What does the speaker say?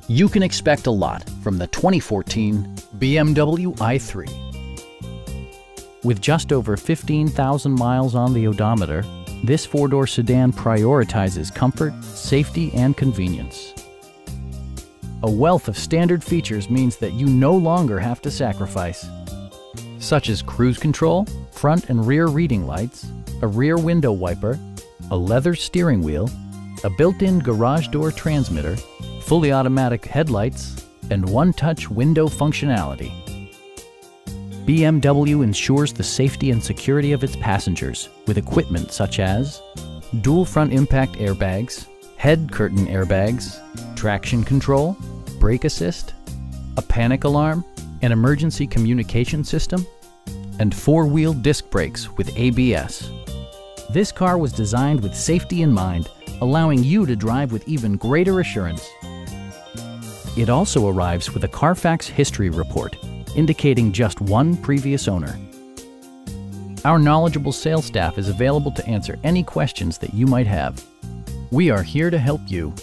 You can expect a lot from the 2014 BMW i3. With just over 15,000 miles on the odometer, this four-door sedan prioritizes comfort, safety, and convenience. A wealth of standard features means that you no longer have to sacrifice, such as cruise control, front and rear reading lights, a rear window wiper, a leather steering wheel, a built-in garage door transmitter, fully automatic headlights, and one-touch window functionality. BMW ensures the safety and security of its passengers with equipment such as dual front impact airbags, head curtain airbags, traction control, brake assist, a panic alarm, an emergency communication system, and four-wheel disc brakes with ABS. This car was designed with safety in mind, allowing you to drive with even greater assurance. It also arrives with a Carfax history report, indicating just one previous owner. Our knowledgeable sales staff is available to answer any questions that you might have. We are here to help you.